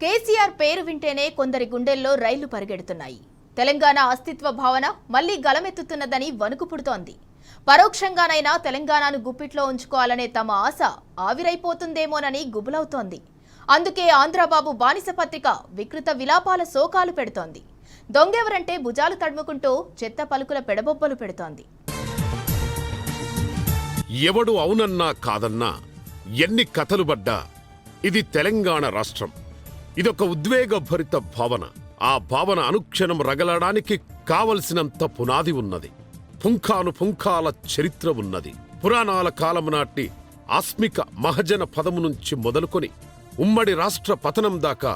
కేసీఆర్ పేరు వింటేనే కొందరి గుండెల్లో రైళ్లు పరిగెడుతున్నాయి. తెలంగాణ అస్తిత్వ భావన మళ్లీ గలమెత్తుతున్నదని వణుకు పుడుతోంది. పరోక్షంగానైనా తెలంగాణను గుప్పిట్లో ఉంచుకోవాలనే తమ ఆశ ఆవిరైపోతుందేమోనని గుబులవుతోంది. అందుకే ఆంధ్రబాబు బానిస పత్రిక వికృత విలాపాల శోకాలు పెడుతోంది. దొంగెవరంటే భుజాలు తడుముకుంటూ చెత్త పలుకుల పెడబొబ్బలు పెడుతోంది. ఎవడు అవునన్నా కాదన్నా ఎన్ని కథలు పడ్డా ఇది తెలంగాణ రాష్ట్రం. ఇదొక ఉద్వేగభరిత భావన. ఆ భావన అనుక్షణం రగలడానికి కావలసినంత పునాది ఉన్నది. పుంఖానుపుంఖాల చరిత్ర ఉన్నది. పురాణాల కాలం నాటి ఆస్మిక మహజన పదము నుంచి మొదలుకొని ఉమ్మడి రాష్ట్ర పతనం దాకా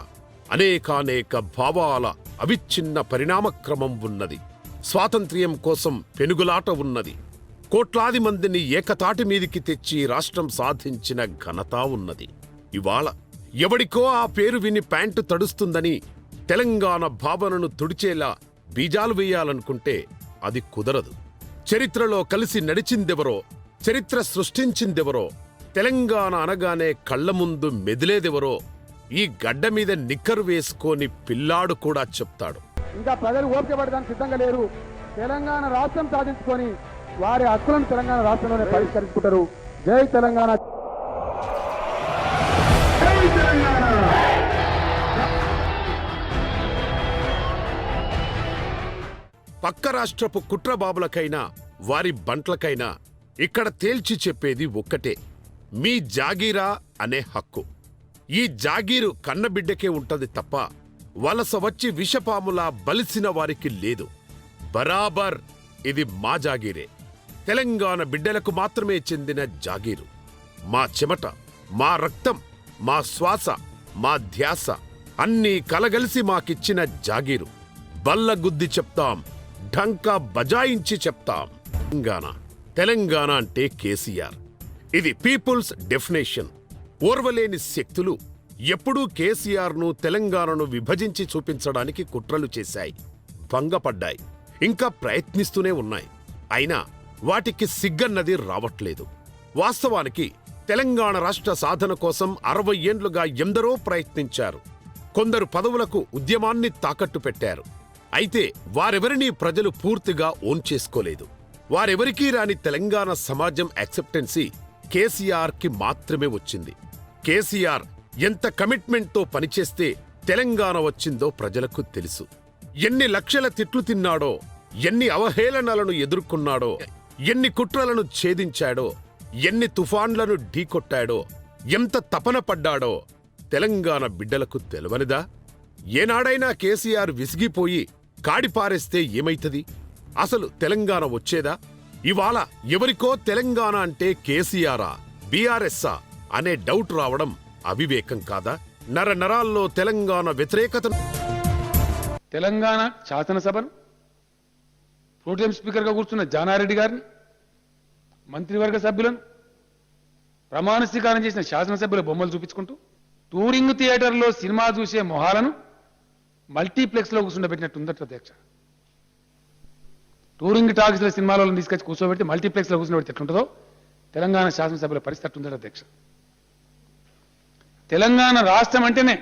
అనేకానేక భావాల అవిచ్ఛిన్న పరిణామక్రమం ఉన్నది. స్వాతంత్ర్యం కోసం పెనుగులాట ఉన్నది. కోట్లాది మందిని ఏకతాటి మీదికి తెచ్చి రాష్ట్రం సాధించిన ఘనత ఉన్నది. ఇవాళ ఎవడికో ఆ పేరు విని ప్యాంటు తడుస్తుందని తెలంగాణ భావనను తుడిచేలా బీజాలు వేయాలనుకుంటే అది కుదరదు. చరిత్రలో కలిసి నడిచిందెవరో, చరిత్ర సృష్టించిందెవరో, తెలంగాణ అనగానే కళ్ల ముందు మెదిలేదెవరో ఈ గడ్డ మీద నిక్కరు వేసుకొని పిల్లాడు కూడా చెప్తాడు. ఇంకా ప్రజలు ఓపిక పడడానికి సిద్ధంగా లేరు. తెలంగాణ రాష్ట్రం సాధించుకొని వారి హక్కులను తెలంగాణ రాష్ట్రంలోనే పరిష్కరించుకుంటారు. జై తెలంగాణ. పక్క రాష్ట్రపు కుట్రబాబులకైనా వారి బంట్లకైనా ఇక్కడ తేల్చి చెప్పేది ఒక్కటే: మీ జాగీరా అనే హక్కు. ఈ జాగీరు కన్నబిడ్డకే ఉంటది తప్ప వలస వచ్చి విషపాములా బలిసిన వారికి లేదు. బరాబర్ ఇది మా జాగీరే. తెలంగాణ బిడ్డలకు మాత్రమే చెందిన జాగీరు. మా చెమట, మా రక్తం, మా శ్వాస, మా ధ్యాస అన్నీ కలగలిసి మాకిచ్చిన జాగీరు. బల్లగుద్ది చెప్తాం, ఢంకా బజాయించి చెప్తాం. తెలంగాణ అంటే కేసీఆర్. ఇది పీపుల్స్ డెఫినేషన్. ఓర్వలేని శక్తులు ఎప్పుడూ కేసీఆర్ను, తెలంగాణను విభజించి చూపించడానికి కుట్రలు చేశాయి, భంగపడ్డాయి, ఇంకా ప్రయత్నిస్తూనే ఉన్నాయి. అయినా వాటికి సిగ్గన్నది రావట్లేదు. వాస్తవానికి తెలంగాణ రాష్ట్ర సాధన కోసం 60 ఏండ్లుగా ఎందరో ప్రయత్నించారు. కొందరు పదవులకు ఉద్యమాన్ని తాకట్టు పెట్టారు. అయితే వారెవరినీ ప్రజలు పూర్తిగా ఓన్ చేసుకోలేదు. వారెవరికీ రాని తెలంగాణ సమాజం యాక్సెప్టెన్సీ కేసీఆర్కి మాత్రమే వచ్చింది. కేసీఆర్ ఎంత కమిట్మెంట్తో పనిచేస్తే తెలంగాణ వచ్చిందో ప్రజలకు తెలుసు. ఎన్ని లక్షల తిట్లు తిన్నాడో, ఎన్ని అవహేళనలను ఎదుర్కొన్నాడో, ఎన్ని కుట్రలను ఛేదించాడో, ఎన్ని తుఫాన్లను ఢీకొట్టాడో, ఎంత తపన పడ్డాడో తెలంగాణ బిడ్డలకు తెలవనిదా? ఏనాడైనా కేసీఆర్ విసిగిపోయి కాడిపారేస్తే ఏమైతది? అసలు తెలంగాణ వచ్చేదా? ఇవాళ ఎవరికో తెలంగాణ అంటే కేసీఆరా, బీఆర్ఎస్సా అనే డౌట్ రావడం అవివేకం కాదా? నరాల్లో తెలంగాణ వ్యతిరేకత. తెలంగాణ శాసనసభను ప్రోటెం స్పీకర్గా కూర్చున్న జానారెడ్డి గారిని, మంత్రివర్గ సభ్యులను, ప్రమాణ స్వీకారం చేసిన శాసనసభ్యుల బొమ్మలు చూపించుకుంటూ టూరింగ్ థియేటర్లో సినిమా చూసే మొహాలను మల్టీప్లెక్స్లో కూర్చుండబెట్టినట్టు ఉందట అధ్యక్ష. టూరింగ్ టాకీస్ల సినిమాలను తీసుకొచ్చి కూర్చోబెట్టి మల్టీప్లెక్స్లో కూర్చుండబెడితే ఎట్లుంటుందో తెలంగాణ శాసనసభ్యుల పరిస్థితి ఉందట అధ్యక్ష. తెలంగాణ రాష్ట్రం అంటేనే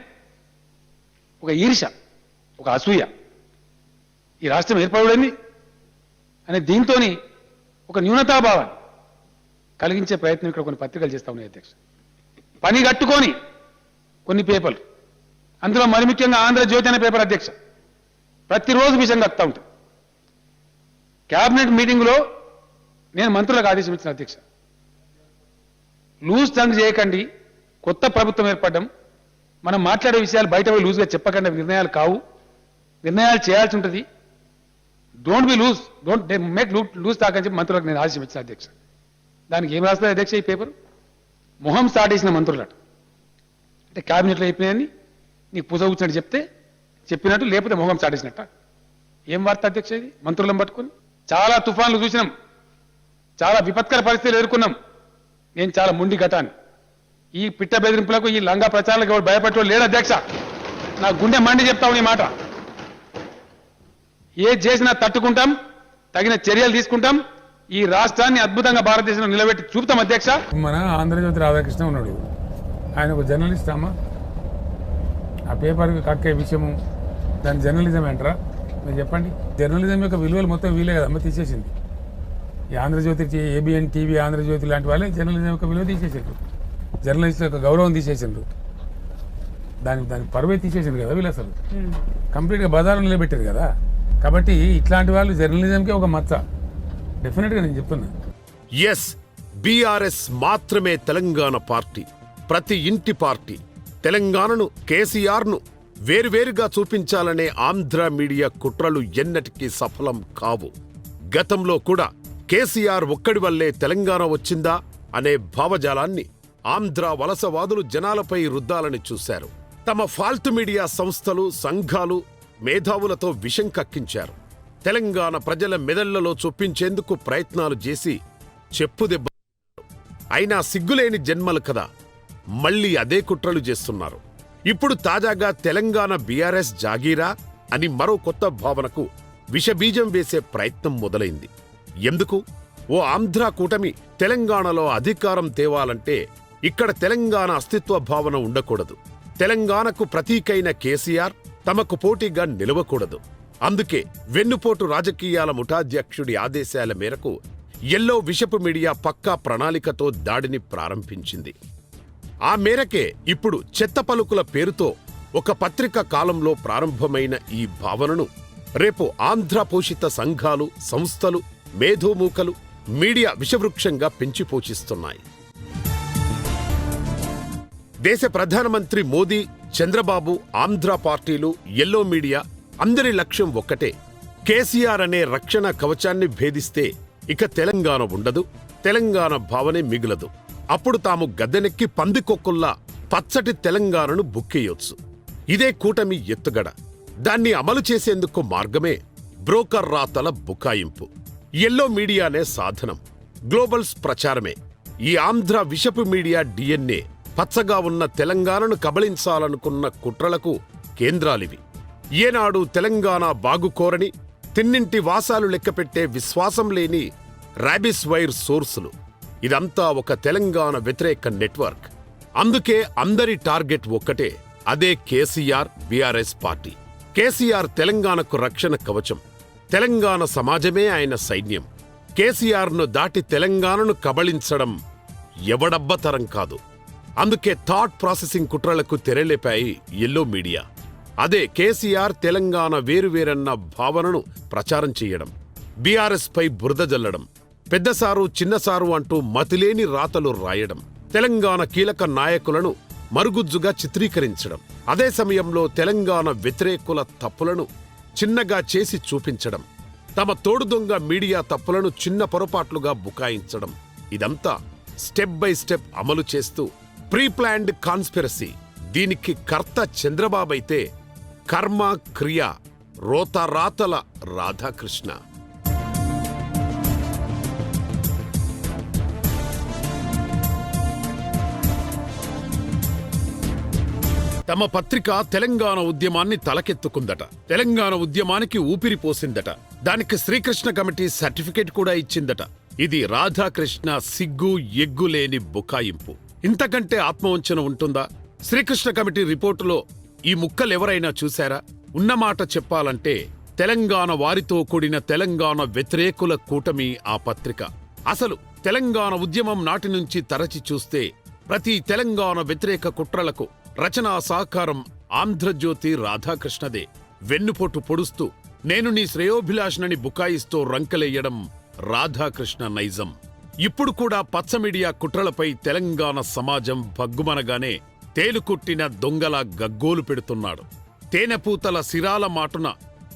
ఒక ఈర్ష, ఒక అసూయ. ఈ రాష్ట్రం ఏర్పడింది అనే దీంతో ఒక న్యూనతాభావాన్ని కలిగించే ప్రయత్నం ఇక్కడ కొన్ని పత్రికలు చేస్తా ఉన్నాయి అధ్యక్ష. పని కట్టుకొని కొన్ని పేపర్లు, అందులో మరి ముఖ్యంగా ఆంధ్రజ్యోతి అనే పేపర్ అధ్యక్ష, ప్రతిరోజు విషయం కక్తా ఉంటుంది. క్యాబినెట్ మీటింగ్లో నేను మంత్రులకు ఆదేశం ఇచ్చిన అధ్యక్ష, లూజ్ టంగ్ చేయకండి, కొత్త ప్రభుత్వం ఏర్పడడం, మనం మాట్లాడే విషయాలు బయట పోయి లూజ్గా చెప్పకుండా నిర్ణయాలు కావు, నిర్ణయాలు చేయాల్సి ఉంటుంది, don't be loose, don't make loose talk అని చెప్పి మంత్రులకు నేను ఆదేశం ఇచ్చిన అధ్యక్ష. దానికి ఏం రాస్తుంది అధ్యక్ష ఈ పేపర్? మొహం స్టార్ట్ చేసిన మంత్రులట. అంటే క్యాబినెట్లో అయిపోయినాయని నీకు పూజ కూర్చున్నట్టు చెప్తే చెప్పినట్టు, లేకపోతే మొహం స్టార్ట్ చేసినట్ట. ఏం వార్త అధ్యక్ష ఇది? మంత్రులను పట్టుకుని చాలా తుఫాన్లు చూసినాం, చాలా విపత్కర పరిస్థితులు ఎదుర్కొన్నాం. నేను చాలా ముండి ఘటాన్ని. ఈ పిట్ట బెదిరింపులకు, ఈ లంగా ప్రచారాలకు ఎవరు భయపడటం లేడు అధ్యక్ష. నా గుండె మండి చెప్తావు నీ మాట. ఏ చేసినా తట్టుకుంటాం, తగిన చర్యలు తీసుకుంటాం. ఈ రాష్ట్రాన్ని అద్భుతంగా భారతదేశంలో నిలబెట్టి చూపుతాం అధ్యక్ష. మన ఆంధ్రజ్యోతి రాధాకృష్ణ ఉన్నాడు, ఆయన ఒక జర్నలిస్ట్ అమ్మా. ఆ పేపర్కి కక్కే విషయము దాని జర్నలిజం ఏంటరా మీరు చెప్పండి. జర్నలిజం యొక్క విలువలు మొత్తం వీలే కదమ్మ తీసేసింది. ఈ ఆంధ్రజ్యోతి, ఏబిఎన్ టీవీ, ఆంధ్రజ్యోతి లాంటి వాళ్ళే జర్నలిజం యొక్క విలువ తీసేసిండ్రు, జర్నలిస్టుల యొక్క గౌరవం తీసేసిండ్రు, దాని పరువే తీసేసిండ్రు కదా వీళ్ళు. అసలు కంప్లీట్గా బజారు నిలబెట్టారు కదా. కాబట్టి ఇట్లాంటి వాళ్ళు జర్నలిజంకే ఒక మచ్చ. డెఫినెట్గా నేను చెప్తున్నా. ఎస్, బీఆర్ఎస్ మాత్రమే తెలంగాణ పార్టీ, ప్రతి ఇంటి పార్టీ. తెలంగాణను, కేసీఆర్ను వేరువేరుగా చూపించాలనే ఆంధ్ర మీడియా కుట్రలు ఎన్నటికీ సఫలం కావు. గతంలో కూడా కేసీఆర్ ఒక్కడి వల్లే తెలంగాణ వచ్చిందా అనే భావజాలాన్ని ఆంధ్ర వలసవాదులు జనాలపై రుద్దాలని చూశారు. తమ ఫాల్తు మీడియా సంస్థలు, సంఘాలు, మేధావులతో విషం కక్కించారు. తెలంగాణ ప్రజల మెదళ్లలో చొప్పించేందుకు ప్రయత్నాలు చేసి చెప్పుదెబ్బ. అయినా సిగ్గులేని జన్మలు కదా, మళ్లీ అదే కుట్రలు చేస్తున్నారు. ఇప్పుడు తాజాగా తెలంగాణ బీఆర్ఎస్ జాగీరా అని మరో కొత్త భావనకు విషబీజం వేసే ప్రయత్నం మొదలైంది. ఎందుకు? ఓ ఆంధ్ర కూటమి తెలంగాణలో అధికారం తేవాలంటే ఇక్కడ తెలంగాణ అస్తిత్వ భావన ఉండకూడదు. తెలంగాణకు ప్రతీకైన కేసీఆర్ తమకు పోటీగా నిలవకూడదు. అందుకే వెన్నుపోటు రాజకీయాల ముఠాధ్యక్షుడి ఆదేశాల మేరకు ఎల్లో విషపు మీడియా పక్కా ప్రణాళికతో దాడిని ప్రారంభించింది. ఆ మేరకే ఇప్పుడు చెత్త పలుకుల పేరుతో ఒక పత్రిక కాలంలో ప్రారంభమైన ఈ భావనను రేపు ఆంధ్ర పోషిత సంఘాలు, సంస్థలు, మేధోమూకలు మీడియా విషవృక్షంగా పెంచి పోషిస్తున్నాయి. దేశ ప్రధానమంత్రి మోదీ, చంద్రబాబు, ఆంధ్ర పార్టీలు, ఎల్లో మీడియా అందరి లక్ష్యం ఒక్కటే. కేసీఆర్ అనే రక్షణ కవచాన్ని భేదిస్తే ఇక తెలంగాణ ఉండదు, తెలంగాణ భావనే మిగులదు. అప్పుడు తాము గద్దెనెక్కి పందికొక్కుల్లా పచ్చటి తెలంగాణను బుక్కేయొచ్చు. ఇదే కూటమి ఎత్తుగడ. దాన్ని అమలు చేసేందుకు మార్గమే బ్రోకర్ రాతల బుకాయింపు. ఎల్లో మీడియానే సాధనం, గ్లోబల్స్ ప్రచారమే. ఈ ఆంధ్ర విషపు మీడియా డిఎన్ఏ. పచ్చగా ఉన్న తెలంగాణను కబళించాలనుకున్న కుట్రలకు కేంద్రాలివి. ఏనాడు తెలంగాణ బాగుకోరని, తిన్నింటి వాసాలు లెక్కపెట్టే విశ్వాసం లేని ర్యాబిస్ వైర్ సోర్సులు. ఇదంతా ఒక తెలంగాణ వ్యతిరేక నెట్వర్క్. అందుకే అందరి టార్గెట్ ఒక్కటే, అదే కేసీఆర్, బీఆర్ఎస్ పార్టీ. కేసీఆర్ తెలంగాణకు రక్షణ కవచం, తెలంగాణ సమాజమే ఆయన సైన్యం. కేసీఆర్ను దాటి తెలంగాణను కబళించడం ఎవడబ్బతరం కాదు. అందుకే థాట్ ప్రాసెసింగ్ కుట్రలకు తెరలేపాయి ఎల్లో మీడియా. అదే కేసీఆర్ తెలంగాణ వేరువేరన్న భావనను ప్రచారం చేయడం, బీఆర్ఎస్ పై బురద జల్లడం, పెద్దసారు చిన్నసారు అంటూ మతిలేని రాతలు రాయడం, తెలంగాణ కీలక నాయకులను మరుగుజ్జుగా చిత్రీకరించడం, అదే సమయంలో తెలంగాణ వ్యతిరేకుల తప్పులను చిన్నగా చేసి చూపించడం, తమ తోడుదొంగ మీడియా తప్పులను చిన్న పొరపాట్లుగా బుకాయించడం. ఇదంతా స్టెప్ బై స్టెప్ అమలు చేస్తూ ప్రీ ప్లాన్డ్ కాన్స్పిరసీ. దీనికి కర్త చంద్రబాబైతే కర్మ క్రియ రోతరాతల రాధాకృష్ణ. తమ పత్రిక తెలంగాణ ఉద్యమాన్ని తలకెత్తుకుందట, తెలంగాణ ఉద్యమానికి ఊపిరి పోసిందట, దానికి శ్రీకృష్ణ కమిటీ సర్టిఫికేట్ కూడా ఇచ్చిందట. ఇది రాధాకృష్ణ సిగ్గు ఎగ్గులేని బుకాయింపు. ఇంతకంటే ఆత్మవంచన ఉంటుందా? శ్రీకృష్ణ కమిటీ రిపోర్టులో ఈ ముక్కలెవరైనా చూశారా? ఉన్నమాట చెప్పాలంటే తెలంగాణ వారితో కూడిన తెలంగాణ వ్యతిరేకుల కూటమి ఆ పత్రిక. అసలు తెలంగాణ ఉద్యమం నాటి నుంచి తరచి చూస్తే ప్రతి తెలంగాణ వ్యతిరేక కుట్రలకు రచనా సహకారం ఆంధ్రజ్యోతి రాధాకృష్ణదే. వెన్నుపోటు పొడుస్తూ నేను నీ శ్రేయోభిలాషనని బుకాయిస్తూ రంకెలేయడం రాధాకృష్ణ నైజం. ఇప్పుడు కూడా పచ్చ మీడియా కుట్రలపై తెలంగాణ సమాజం భగ్గుమనగానే తేలుకుట్టిన దొంగల గగ్గోలు పెడుతున్నాడు. తేనెపూతల సిరాల మాటున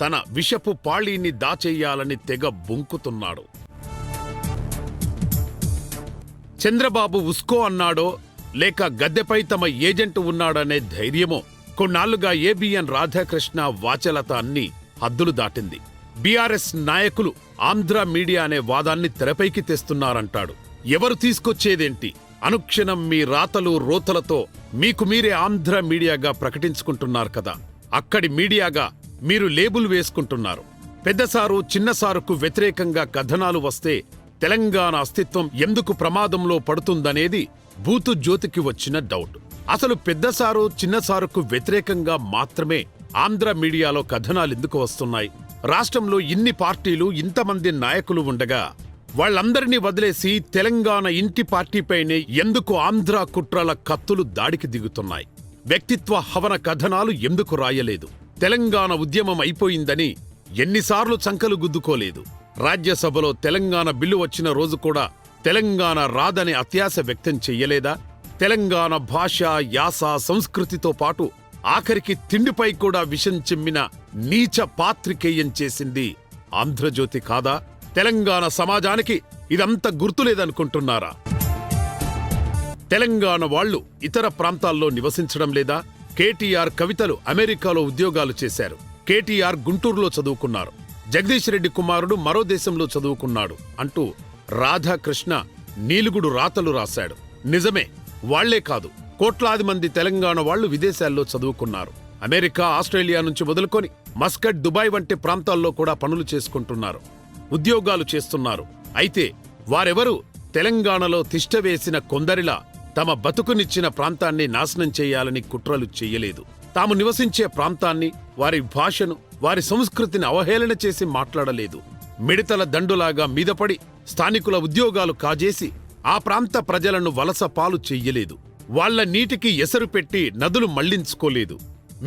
తన విషపు పాళీని దాచెయ్యాలని తెగ బొంకుతున్నాడు. చంద్రబాబు ఉస్కో అన్నాడో లేక గద్దెపై తమ ఏజెంటు ఉన్నాడనే ధైర్యమో కొన్నాళ్లుగా ఏబిఎన్ రాధాకృష్ణ వాచలత అన్ని హద్దులు దాటింది. బీఆర్ఎస్ నాయకులు ఆంధ్ర మీడియా అనే వాదాన్ని తెరపైకి తెస్తున్నారంటాడు. ఎవరు తీసుకొచ్చేదేంటి? అనుక్షణం మీ రాతలు రోతలతో మీకు మీరే ఆంధ్ర మీడియాగా ప్రకటించుకుంటున్నారు కదా. అక్కడి మీడియాగా మీరు లేబుల్ వేసుకుంటున్నారు. పెద్దసారు చిన్నసారుకు వ్యతిరేకంగా కథనాలు వస్తే తెలంగాణ అస్తిత్వం ఎందుకు ప్రమాదంలో పడుతుందనేది బూతు జ్యోతికి వచ్చిన డౌట్. అసలు పెద్దసారు చిన్నసారుకు వ్యతిరేకంగా మాత్రమే ఆంధ్ర మీడియాలో కథనాలెందుకు వస్తున్నాయి? రాష్ట్రంలో ఇన్ని పార్టీలు, ఇంతమంది నాయకులు ఉండగా వాళ్ళందరినీ వదిలేసి తెలంగాణ ఇంటి పార్టీపైనే ఎందుకు ఆంధ్ర కుట్రల కత్తులు దాడికి దిగుతున్నాయి? వ్యక్తిత్వ హవన కథనాలు ఎందుకు రాయలేదు? తెలంగాణ ఉద్యమం అయిపోయిందని ఎన్నిసార్లు చంకలు గుద్దుకోలేదు? రాజ్యసభలో తెలంగాణ బిల్లు వచ్చిన రోజు కూడా తెలంగాణ రాదని అత్యాశ వ్యక్తం చెయ్యలేదా? తెలంగాణ భాష, యాస, సంస్కృతితో పాటు ఆఖరికి తిండిపై కూడా విషం చిమ్మిన నీచ పాత్రికేయం చేసింది ఆంధ్రజ్యోతి కాదా? తెలంగాణ సమాజానికి ఇదంతా గుర్తులేదనుకుంటున్నారా? తెలంగాణ వాళ్లు ఇతర ప్రాంతాల్లో నివసించడం లేదా? కేటీఆర్ కవితలు అమెరికాలో ఉద్యోగాలు చేశారు. కేటీఆర్ గుంటూరులో చదువుకున్నారు. జగదీష్ రెడ్డి కుమారుడు మరో దేశంలో చదువుకున్నాడు అంటూ రాధాకృష్ణ నీలుగుడు రాతలు రాశాడు. నిజమే, వాళ్లే కాదు, కోట్లాది మంది తెలంగాణ వాళ్లు విదేశాల్లో చదువుకున్నారు. అమెరికా, ఆస్ట్రేలియా నుంచి మొదలుకొని మస్కట్, దుబాయ్ వంటి ప్రాంతాల్లో కూడా పనులు చేసుకుంటున్నారు, ఉద్యోగాలు చేస్తున్నారు. అయితే వారెవరూ తెలంగాణలో తిష్టవేసిన కొందరిలా తమ బతుకునిచ్చిన ప్రాంతాన్ని నాశనం చేయాలని కుట్రలు చెయ్యలేదు. తాము నివసించే ప్రాంతాన్ని, వారి భాషను, వారి సంస్కృతిని అవహేళన చేసి మాట్లాడలేదు. మిడతల దండులాగా మీదపడి స్థానికుల ఉద్యోగాలు కాజేసి ఆ ప్రాంత ప్రజలను వలస పాలు చెయ్యలేదు. వాళ్ల నీటికి ఎసరు పెట్టి నదులు మళ్లించుకోలేదు.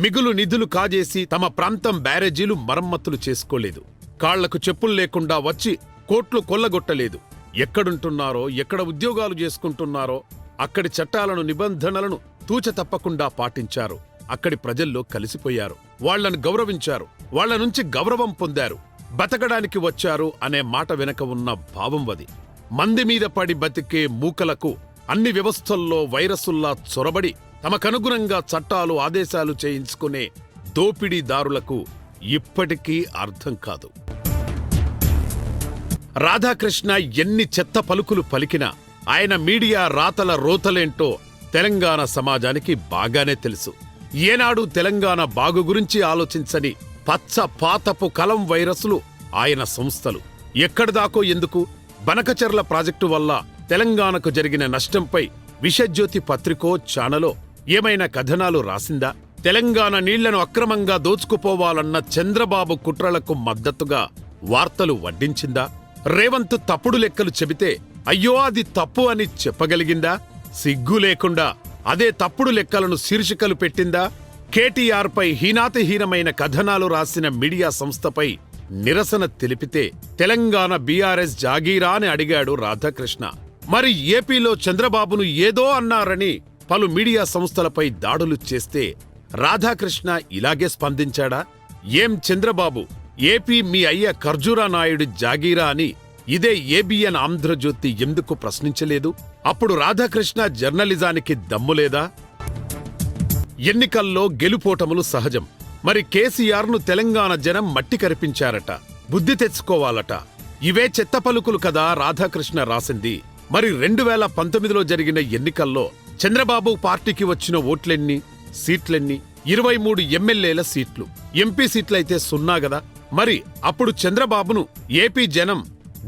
మిగులు నిధులు కాజేసి తమ ప్రాంతం బ్యారేజీలు మరమ్మతులు చేసుకోలేదు. కాళ్లకు చెప్పులు లేకుండా వచ్చి కోట్లు కొల్లగొట్టలేదు. ఎక్కడుంటున్నారో, ఎక్కడ ఉద్యోగాలు చేసుకుంటున్నారో అక్కడి చట్టాలను, నిబంధనలను తూచ తప్పకుండా పాటించారు. అక్కడి ప్రజల్లో కలిసిపోయారు. వాళ్లను గౌరవించారు. వాళ్ల నుంచి గౌరవం పొందారు. బతకడానికి వచ్చారు అనే మాట వెనక ఉన్న భావం అది. మంది మీద పడి బతికే మూకలకు అన్ని వ్యవస్థల్లో వైరసుల్లా చొరబడి తమకనుగుణంగా చట్టాలు, ఆదేశాలు చేయించుకునే దోపిడీదారులకు ఇప్పటికీ అర్థం కాదు. రాధాకృష్ణ ఎన్ని చెత్త పలుకులు పలికినా ఆయన మీడియా రాతల రోతలేంటో తెలంగాణ సమాజానికి బాగానే తెలుసు. ఏనాడు తెలంగాణ బాగు గురించి ఆలోచించని పచ్చ పాతపు కలం వైరస్లు ఆయన సంస్థలు. ఎక్కడిదాకో ఎందుకు? బనకచెర్ల ప్రాజెక్టు వల్ల తెలంగాణకు జరిగిన నష్టంపై విషజ్యోతి పత్రికో, ఛానలో ఏమైనా కథనాలు రాసిందా? తెలంగాణ నీళ్లను అక్రమంగా దోచుకుపోవాలన్న చంద్రబాబు కుట్రలకు మద్దతుగా వార్తలు వడ్డించిందా? రేవంత్ తప్పుడు లెక్కలు చెబితే అయ్యో అది తప్పు అని చెప్పగలిగిందా? సిగ్గు లేకుండా అదే తప్పుడు లెక్కలను శీర్షికలు పెట్టిందా? కేటీఆర్ పై హీనాతిహీనమైన కథనాలు రాసిన మీడియా సంస్థపై నిరసన తెలిపితే తెలంగాణ బీఆర్ఎస్ జాగీరా అని అడిగాడు రాధాకృష్ణ. మరి ఏపీలో చంద్రబాబును ఏదో అన్నారని పలు మీడియా సంస్థలపై దాడులు చేస్తే రాధాకృష్ణ ఇలాగే స్పందించాడా? ఏం చంద్రబాబు, ఏపీ మీ అయ్య ఖర్జూరా నాయుడు జాగీరా అని ఇదే ఏబిఎన్ ఆంధ్రజ్యోతి ఎందుకు ప్రశ్నించలేదు? అప్పుడు రాధాకృష్ణ జర్నలిజానికి దమ్ములేదా? ఎన్నికల్లో గెలుపోటములు సహజం. మరి కేసీఆర్ను తెలంగాణ జనం మట్టి కరిపించారట, బుద్ధి తెచ్చుకోవాలట. ఇవే చెత్త పలుకులు కదా రాధాకృష్ణ రాసింది. మరి 2019లో జరిగిన ఎన్నికల్లో చంద్రబాబు పార్టీకి వచ్చిన ఓట్లెన్ని, సీట్లెన్ని? 23 ఎమ్మెల్యేల సీట్లు. ఎంపీ సీట్లయితే 0 గదా. మరి అప్పుడు చంద్రబాబును ఏపీ జనం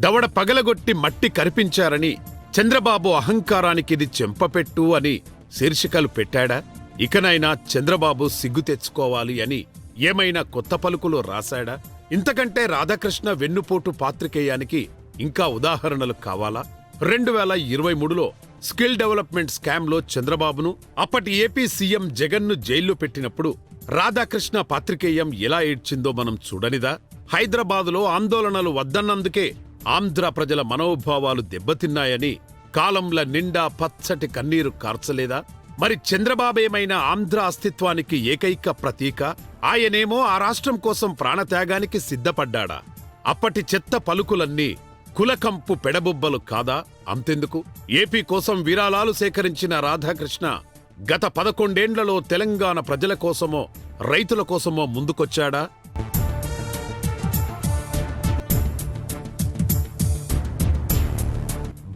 దవడ పగలగొట్టి మట్టి కరిపించారని, చంద్రబాబు అహంకారానికి ఇది చెంపపెట్టు అని శీర్షికలు పెట్టాడా? ఇకనైనా చంద్రబాబు సిగ్గు తెచ్చుకోవాలి అని ఏమైనా కొత్త పలుకులు రాశాడా? ఇంతకంటే రాధాకృష్ణ వెన్నుపోటు పాత్రికేయానికి ఇంకా ఉదాహరణలు కావాలా? 2023లో స్కిల్ డెవలప్మెంట్ స్కామ్లో చంద్రబాబును, అప్పటి ఏపీ సీఎం జగన్ను జైల్లో పెట్టినప్పుడు రాధాకృష్ణ పాత్రికేయం ఎలా ఏడ్చిందో మనం చూడనిదా? హైదరాబాదులో ఆందోళనలు వద్దన్నందుకే ఆంధ్ర ప్రజల మనోభావాలు దెబ్బతిన్నాయని కాలంల నిండా పచ్చటి కన్నీరు కార్చలేదా? మరి చంద్రబాబేమైనా ఆంధ్ర అస్తిత్వానికి ఏకైక ప్రతీక? ఆయనేమో ఆ రాష్ట్రం కోసం ప్రాణత్యాగానికి సిద్ధపడ్డాడా? అప్పటి చెత్త పలుకులన్నీ కులకంపు పెడబుబ్బలు కాదా? అంతెందుకు, ఏపీ కోసం విరాళాలు సేకరించిన రాధాకృష్ణ గత 11 తెలంగాణ ప్రజల కోసమో, రైతుల కోసమో ముందుకొచ్చాడా?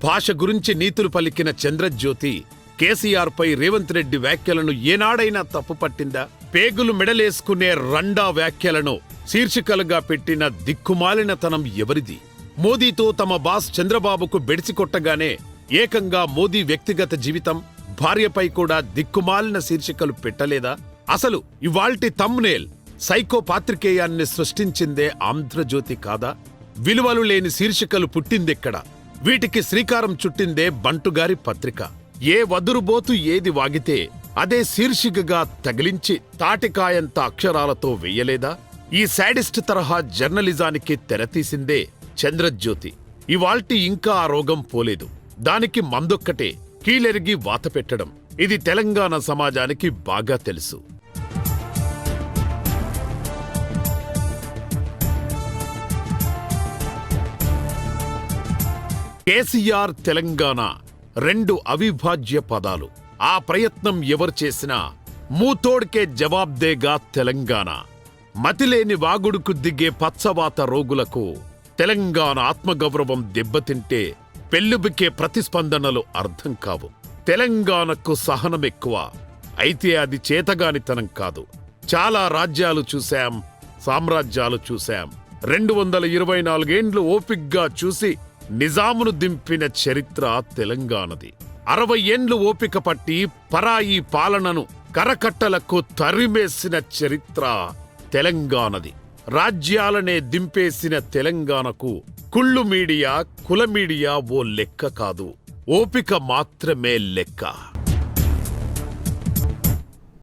భాష గురించి నీతులు పలికిన చంద్రజ్యోతి కేసీఆర్ పై రేవంత్ రెడ్డి వ్యాఖ్యలను ఏనాడైనా తప్పుపట్టిందా? పేగులు మెడలేసుకునే రండా వ్యాఖ్యలను శీర్షికలుగా పెట్టిన దిక్కుమాలినతనం ఎవరిది? మోదీతో తమ బాస్ చంద్రబాబుకు బెడిసి కొట్టగానే ఏకంగా మోదీ వ్యక్తిగత జీవితం, భార్యపై కూడా దిక్కుమాలిన శీర్షికలు పెట్టలేదా? అసలు ఇవాల్టి థంబ్నెయిల్ సైకో పాత్రికేయాన్ని సృష్టించిందే ఆంధ్రజ్యోతి కాదా? విలువలు లేని శీర్షికలు పుట్టిందెక్కడ? వీటికి శ్రీకారం చుట్టిందే బంటుగారి పత్రిక. ఏ వదురుబోతు ఏది వాగితే అదే శీర్షికగా తగిలించి తాటికాయంత అక్షరాలతో వెయ్యలేదా? ఈ శాడిస్ట్ తరహా జర్నలిజానికి తెరతీసిందే చంద్రజ్యోతి. ఇవాల్టి ఇంకా ఆ రోగం పోలేదు. దానికి మందొక్కటే, కీలెరిగి వాత పెట్టడం. ఇది తెలంగాణ సమాజానికి బాగా తెలుసు. కేసీఆర్ తెలంగాణ రెండు అవిభాజ్య పదాలు. ఆ ప్రయత్నం ఎవరు చేసినా మూతోడ్కే జవాబ్దేగా తెలంగాణ. మతిలేని వాగుడుకు దిగే పచ్చవాత రోగులకు తెలంగాణ ఆత్మగౌరవం దెబ్బతింటే పెళ్ళుబికే ప్రతిస్పందనలు అర్థం కావు. తెలంగాణకు సహనమెక్కువ. అయితే అది చేతగానితనం కాదు. చాలా రాజ్యాలు చూశాం, సామ్రాజ్యాలు చూశాం. 224 ఏండ్లు ఓపిగ్గా చూసి నిజామును దింపిన చరిత్ర తెలంగాణది. 60 ఏండ్లు ఓపిక పట్టి పరాయి పాలనను కరకట్టలకు తరిమేసిన చరిత్ర తెలంగాణది. రాజ్యాలనే దింపేసిన తెలంగాణకు కుళ్ళు మీడియా, కుల మీడియా ఓ లెక్క కాదు. ఓపిక మాత్రమే లెక్క.